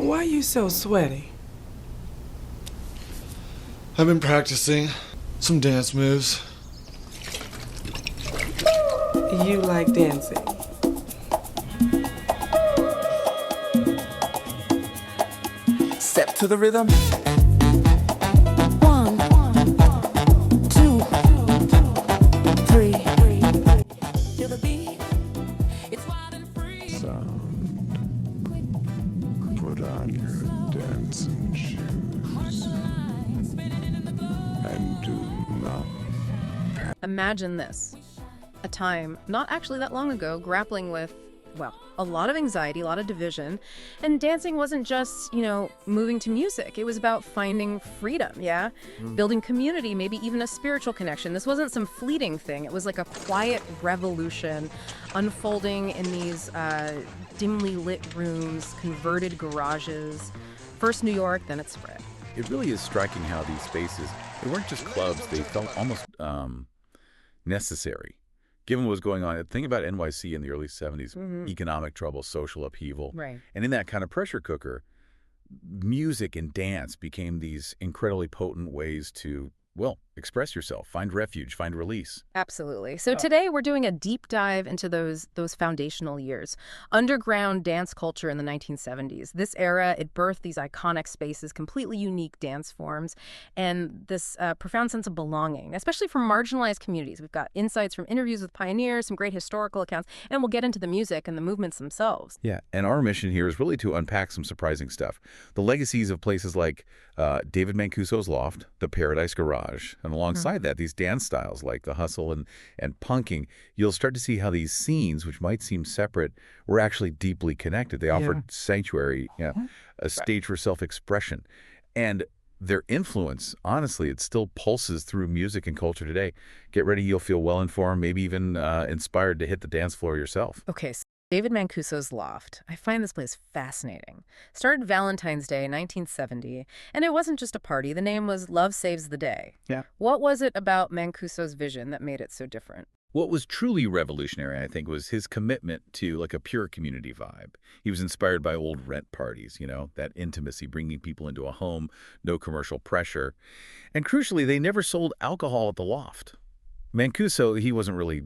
Why you so sweaty? I've been practicing some dance moves. You like dancing? Step to the rhythm. One, two, three. Feel the beat. It's wild and free. Sound. Put on your dancing shoes and do not. Imagine this. A time, not actually that long ago, grappling with, well, a lot of anxiety, a lot of division. And dancing wasn't just, moving to music. It was about finding freedom, yeah? Building community, maybe even a spiritual connection. This wasn't some fleeting thing. It was like a quiet revolution unfolding in these dimly lit rooms, converted garages. First New York, then it spread. It really is striking how these spaces, they weren't just clubs, they felt almost necessary. Given what was going on, think about NYC in the early 70s, economic trouble, social upheaval. Right. And in that kind of pressure cooker, music and dance became these incredibly potent ways to, well, express yourself, find refuge, find release. Absolutely. So today we're doing a deep dive into those foundational years. Underground dance culture in the 1970s. This era, it birthed these iconic spaces, completely unique dance forms, and this profound sense of belonging, especially for marginalized communities. We've got insights from interviews with pioneers, some great historical accounts, and we'll get into the music and the movements themselves. Yeah, and our mission here is really to unpack some surprising stuff. The legacies of places like David Mancuso's Loft, the Paradise Garage, and alongside that, these dance styles like the hustle and punking, you'll start to see how these scenes, which might seem separate, were actually deeply connected. They offered sanctuary, a stage for self-expression. And their influence, honestly, it still pulses through music and culture today. Get ready, you'll feel well-informed, maybe even inspired to hit the dance floor yourself. Okay, so David Mancuso's Loft. I find this place fascinating. Started Valentine's Day, 1970, and it wasn't just a party. The name was Love Saves the Day. Yeah. What was it about Mancuso's vision that made it so different? What was truly revolutionary, I think, was his commitment to like a pure community vibe. He was inspired by old rent parties, that intimacy, bringing people into a home, no commercial pressure. And crucially, they never sold alcohol at the Loft. Mancuso, he wasn't really,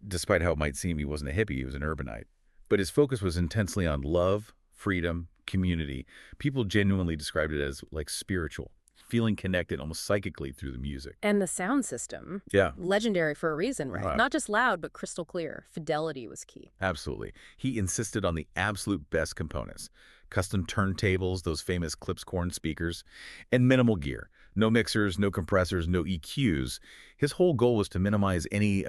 despite how it might seem, he wasn't a hippie, he was an urbanite. But his focus was intensely on love, freedom, community. People genuinely described it as like spiritual, feeling connected almost psychically through the music. And the sound system. Yeah. Legendary for a reason, right? Right. Not just loud, but crystal clear. Fidelity was key. Absolutely. He insisted on the absolute best components. Custom turntables, those famous Klipskorn speakers, and minimal gear. No mixers, no compressors, no EQs. His whole goal was to minimize any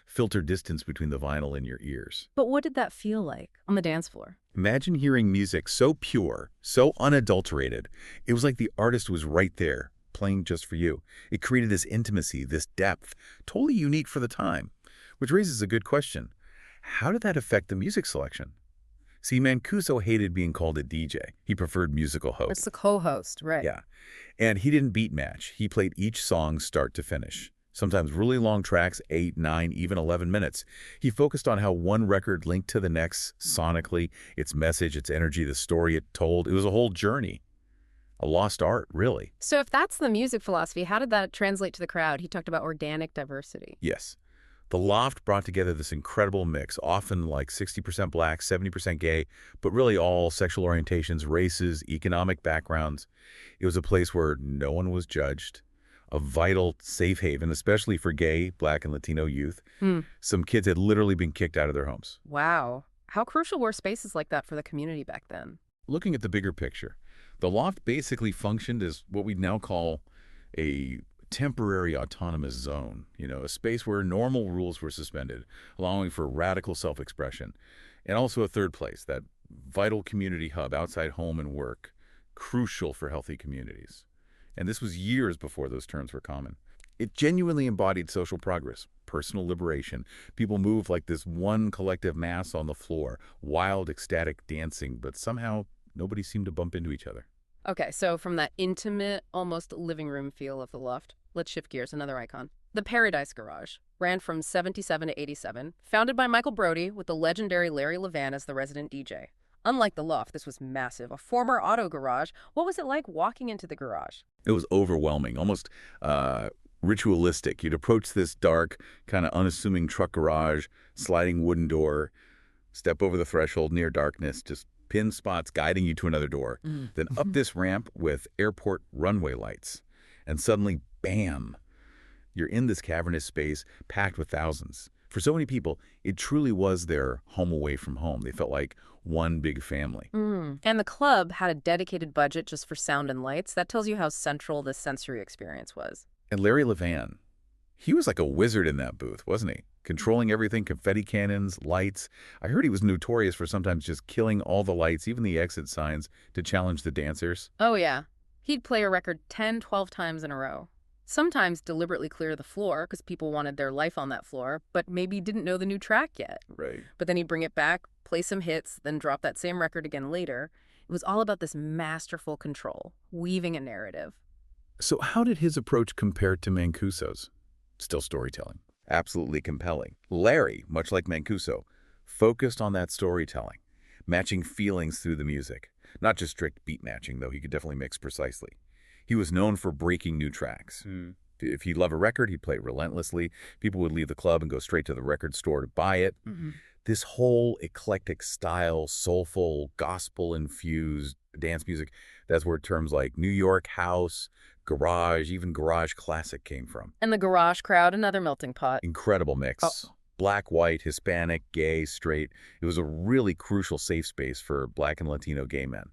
filter distance between the vinyl and your ears. But what did that feel like on the dance floor? Imagine hearing music so pure, so unadulterated. It was like the artist was right there, playing just for you. It created this intimacy, this depth, totally unique for the time. Which raises a good question. How did that affect the music selection? See, Mancuso hated being called a DJ. He preferred musical host. It's the co-host, right? Yeah. And he didn't beat match. He played each song start to finish. Sometimes really long tracks, 8, 9, even 11 minutes. He focused on how one record linked to the next sonically, its message, its energy, the story it told. It was a whole journey. A lost art, really. So if that's the music philosophy, how did that translate to the crowd? He talked about organic diversity. Yes. The Loft brought together this incredible mix, often like 60% black, 70% gay, but really all sexual orientations, races, economic backgrounds. It was a place where no one was judged, a vital safe haven, especially for gay, black, and Latino youth. Some kids had literally been kicked out of their homes. Wow. How crucial were spaces like that for the community back then? Looking at the bigger picture, the Loft basically functioned as what we now call a temporary autonomous zone, a space where normal rules were suspended, allowing for radical self-expression. And also a third place, that vital community hub outside home and work, crucial for healthy communities. And this was years before those terms were common. It genuinely embodied social progress, personal liberation. People moved like this one collective mass on the floor, wild, ecstatic dancing, but somehow nobody seemed to bump into each other. Okay, so from that intimate, almost living room feel of the Loft, let's shift gears, another icon. The Paradise Garage ran from 77 to 87, founded by Michael Brody with the legendary Larry Levan as the resident DJ. Unlike the loft, this was massive, a former auto garage. What was it like walking into the garage? It was overwhelming, almost ritualistic. You'd approach this dark, kind of unassuming truck garage, sliding wooden door, step over the threshold near darkness, just pin spots guiding you to another door. Then up this ramp with airport runway lights. And suddenly, bam, you're in this cavernous space packed with thousands. For so many people, it truly was their home away from home. They felt like one big family. And the club had a dedicated budget just for sound and lights. That tells you how central this sensory experience was. And Larry Levan, he was like a wizard in that booth, wasn't he? Controlling everything, confetti cannons, lights. I heard he was notorious for sometimes just killing all the lights, even the exit signs, to challenge the dancers. Oh, yeah. He'd play a record 10, 12 times in a row. Sometimes deliberately clear the floor because people wanted their life on that floor, but maybe didn't know the new track yet. Right. But then he'd bring it back, play some hits, then drop that same record again later. It was all about this masterful control, weaving a narrative. So how did his approach compare to Mancuso's? Still storytelling. Absolutely compelling. Larry, much like Mancuso, focused on that storytelling, matching feelings through the music. Not just strict beat matching, though he could definitely mix precisely. He was known for breaking new tracks. If he'd love a record, he'd play it relentlessly. People would leave the club and go straight to the record store to buy it. This whole eclectic style, soulful, gospel-infused dance music, that's where terms like New York house, garage, even garage classic came from. And the garage crowd, another melting pot. Incredible mix. Black, white, Hispanic, gay, straight. It was a really crucial safe space for Black and Latino gay men.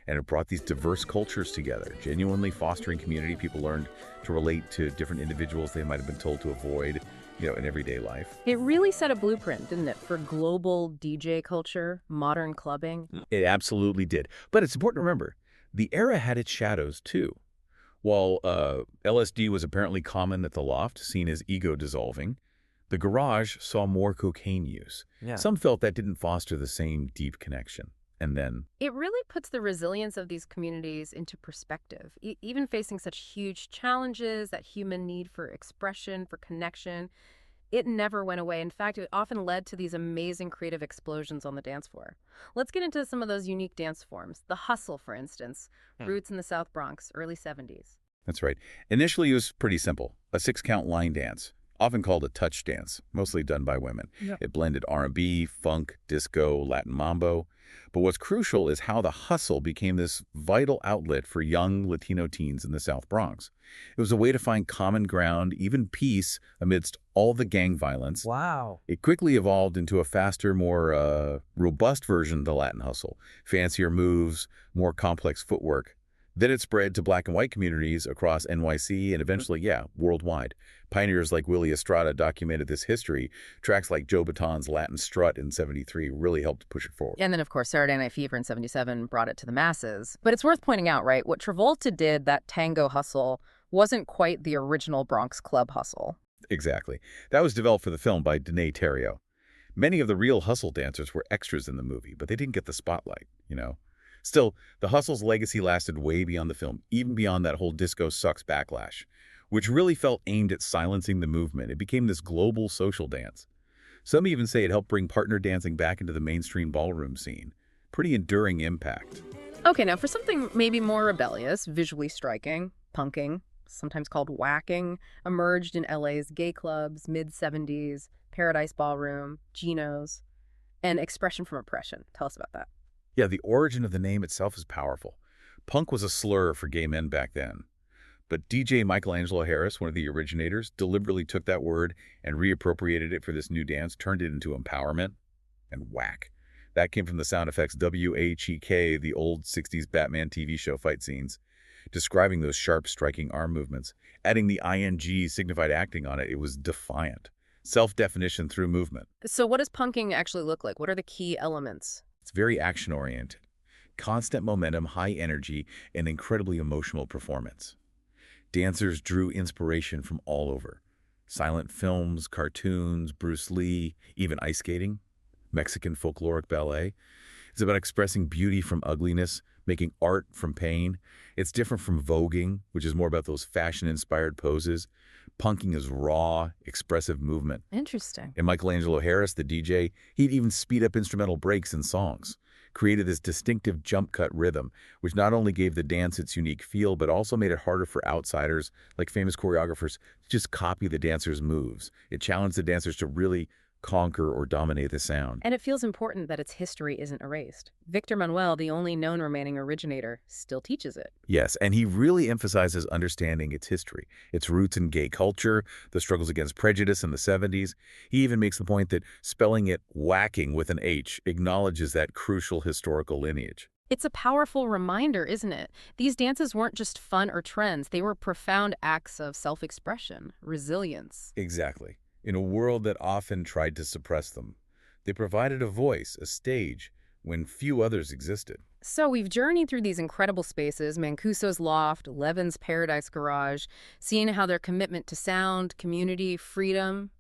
And it brought these diverse cultures together, genuinely fostering community. People learned to relate to different individuals they might have been told to avoid, in everyday life. It really set a blueprint, didn't it, for global DJ culture, modern clubbing? It absolutely did. But it's important to remember, the era had its shadows, too. While LSD was apparently common at the loft, seen as ego dissolving, the garage saw more cocaine use. Some felt that didn't foster the same deep connection. And then it really puts the resilience of these communities into perspective. Even facing such huge challenges, that human need for expression, for connection, it never went away. In fact, it often led to these amazing creative explosions on the dance floor. Let's get into some of those unique dance forms. The hustle, for instance, roots in the South Bronx, early 70s. That's right. Initially, it was pretty simple. A 6-count line dance, often called a touch dance, mostly done by women. It blended R&B, funk, disco, Latin mambo. But what's crucial is how the hustle became this vital outlet for young Latino teens in the South Bronx. It was a way to find common ground, even peace, amidst all the gang violence. Wow. It quickly evolved into a faster, more robust version of the Latin hustle. Fancier moves, more complex footwork. Then it spread to Black and white communities across NYC and eventually, worldwide. Pioneers like Willie Estrada documented this history. Tracks like Joe Baton's Latin Strut in '73 really helped push it forward. And then, of course, Saturday Night Fever in '77 brought it to the masses. But it's worth pointing out, right, what Travolta did, that tango hustle, wasn't quite the original Bronx club hustle. Exactly. That was developed for the film by Danae Terrio. Many of the real hustle dancers were extras in the movie, but they didn't get the spotlight, Still, the hustle's legacy lasted way beyond the film, even beyond that whole disco sucks backlash, which really felt aimed at silencing the movement. It became this global social dance. Some even say it helped bring partner dancing back into the mainstream ballroom scene. Pretty enduring impact. Okay, now for something maybe more rebellious, visually striking, punking, sometimes called whacking, emerged in LA's gay clubs, mid-70s, Paradise Ballroom, Geno's, and expression from oppression. Tell us about that. Yeah, the origin of the name itself is powerful. Punk was a slur for gay men back then. But DJ Michelangelo Harris, one of the originators, deliberately took that word and reappropriated it for this new dance, turned it into empowerment, and whack. That came from the sound effects W-H-E-K, the old 60s Batman TV show fight scenes, describing those sharp, striking arm movements. Adding the ing signified acting on it. It was defiant. Self-definition through movement. So what does punking actually look like? What are the key elements? It's very action-oriented. Constant momentum, high energy, and incredibly emotional performance. Dancers drew inspiration from all over. Silent films, cartoons, Bruce Lee, even ice skating, Mexican folkloric ballet. It's about expressing beauty from ugliness, making art from pain. It's different from voguing, which is more about those fashion-inspired poses. Punking is raw, expressive movement. Interesting. And Michelangelo Harris, the DJ, he'd even speed up instrumental breaks in songs, created this distinctive jump cut rhythm, which not only gave the dance its unique feel, but also made it harder for outsiders, like famous choreographers, to just copy the dancers' moves. It challenged the dancers to really conquer or dominate the sound. And it feels important that its history isn't erased. Victor Manuel, the only known remaining originator, still teaches it. Yes, and he really emphasizes understanding its history, its roots in gay culture, the struggles against prejudice in the 70s. He even makes the point that spelling it whacking with an H acknowledges that crucial historical lineage. It's a powerful reminder, isn't it? These dances weren't just fun or trends. They were profound acts of self-expression, resilience. Exactly. In a world that often tried to suppress them, they provided a voice, a stage, when few others existed. So we've journeyed through these incredible spaces, Mancuso's Loft, Levin's Paradise Garage, seeing how their commitment to sound, community, freedom,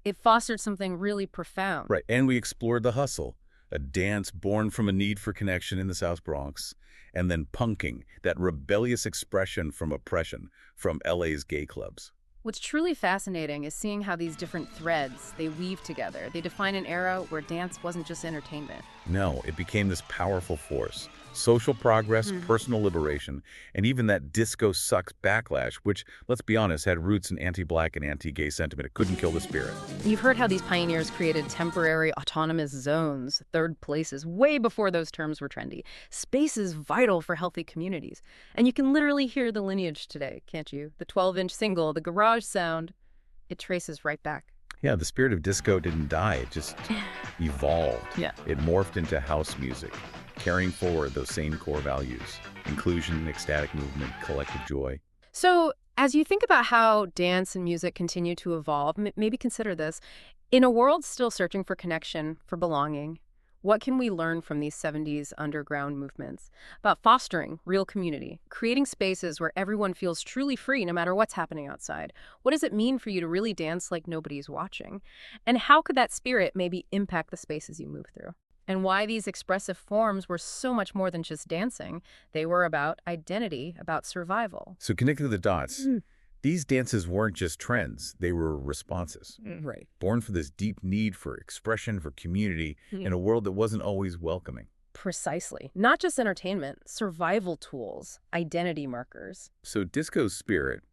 it fostered something really profound. Right, and we explored the hustle, a dance born from a need for connection in the South Bronx, and then punking, that rebellious expression from oppression from LA's gay clubs. What's truly fascinating is seeing how these different threads, they weave together. They define an era where dance wasn't just entertainment. No, it became this powerful force. Social progress, personal liberation, and even that disco sucks backlash, which, let's be honest, had roots in anti-black and anti-gay sentiment. It couldn't kill the spirit. You've heard how these pioneers created temporary autonomous zones, third places, way before those terms were trendy. Spaces vital for healthy communities. And you can literally hear the lineage today, can't you? The 12-inch single, the garage sound, it traces right back. Yeah, the spirit of disco didn't die. It just evolved. Yeah. It morphed into house music, carrying forward those same core values: inclusion, ecstatic movement, collective joy. So as you think about how dance and music continue to evolve, maybe consider this. In a world still searching for connection, for belonging, what can we learn from these 70s underground movements about fostering real community, creating spaces where everyone feels truly free no matter what's happening outside? What does it mean for you to really dance like nobody's watching? And how could that spirit maybe impact the spaces you move through? And why these expressive forms were so much more than just dancing. They were about identity, about survival. So connecting the dots, these dances weren't just trends, they were responses. Right. Born for this deep need for expression, for community, in a world that wasn't always welcoming. Precisely. Not just entertainment, survival tools, identity markers. So disco's spirit,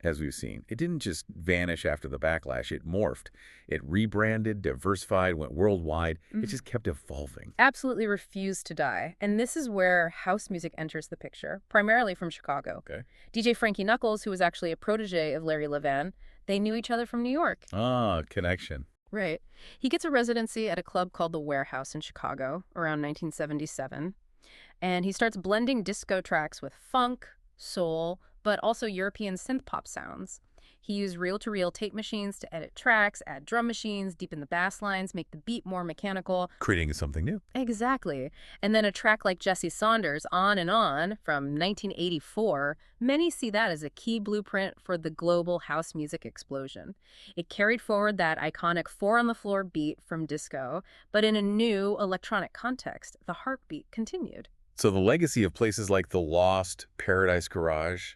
as we've seen, it didn't just vanish after the backlash, it morphed. It rebranded, diversified, went worldwide. It just kept evolving. Absolutely refused to die. And this is where house music enters the picture, primarily from Chicago. Okay. DJ Frankie Knuckles, who was actually a protege of Larry Levan, they knew each other from New York. Ah, connection. Right. He gets a residency at a club called the Warehouse in Chicago around 1977. And he starts blending disco tracks with funk, soul, but also European synth pop sounds. He used reel-to-reel tape machines to edit tracks, add drum machines, deepen the bass lines, make the beat more mechanical. Creating something new. Exactly. And then a track like Jesse Saunders, On and On, from 1984, many see that as a key blueprint for the global house music explosion. It carried forward that iconic four-on-the-floor beat from disco, but in a new electronic context. The heartbeat continued. So the legacy of places like the Lost, Paradise Garage,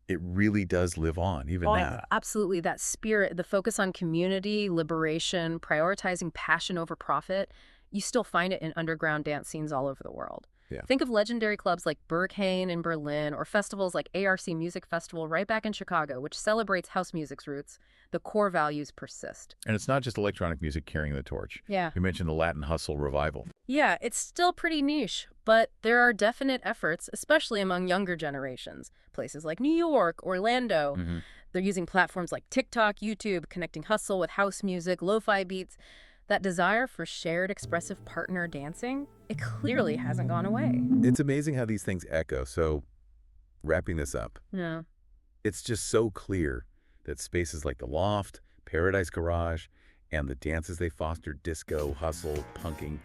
it really does live on, even now. Absolutely. That spirit, the focus on community, liberation, prioritizing passion over profit, you still find it in underground dance scenes all over the world. Yeah. Think of legendary clubs like Berghain in Berlin or festivals like ARC Music Festival right back in Chicago, which celebrates house music's roots. The core values persist. And it's not just electronic music carrying the torch. Yeah. You mentioned the Latin hustle revival. Yeah, it's still pretty niche, but there are definite efforts, especially among younger generations. Places like New York, Orlando. They're using platforms like TikTok, YouTube, connecting hustle with house music, lo-fi beats. That desire for shared expressive partner dancing, it clearly hasn't gone away. It's amazing how these things echo. So wrapping this up, Yeah. it's just so clear that spaces like the Loft, Paradise Garage, and the dances they fostered, disco, hustle, punking,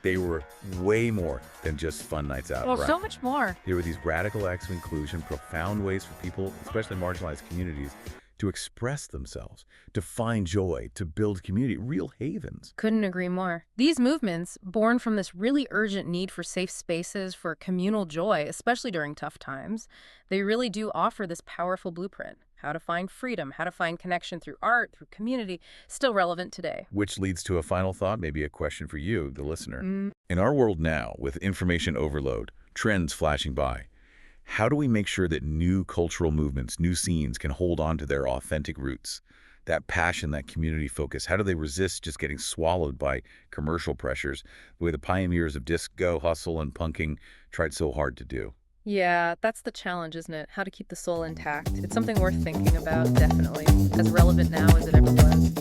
they were way more than just fun nights out. Oh, right? so much more. They were these radical acts of inclusion, profound ways for people, especially marginalized communities, to express themselves, to find joy, to build community, real havens. Couldn't agree more. These movements, born from this really urgent need for safe spaces, for communal joy, especially during tough times, they really do offer this powerful blueprint. how to find freedom, how to find connection through art, through community, still relevant today. Which leads to a final thought, maybe a question for you, the listener. In our world now, with information overload, trends flashing by, how do we make sure that new cultural movements, new scenes can hold on to their authentic roots? That passion, that community focus, how do they resist just getting swallowed by commercial pressures, the way the pioneers of disco, hustle, and punking tried so hard to do? Yeah, that's the challenge, isn't it? How to keep the soul intact. It's something worth thinking about, definitely. As relevant now as it ever was.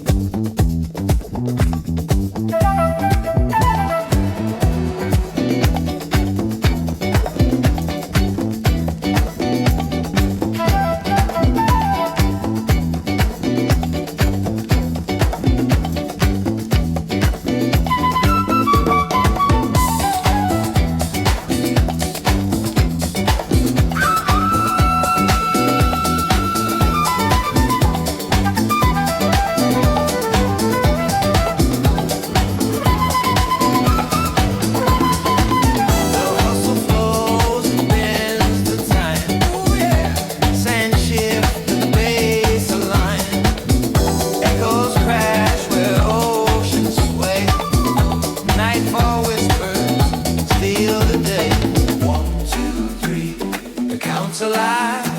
Alive.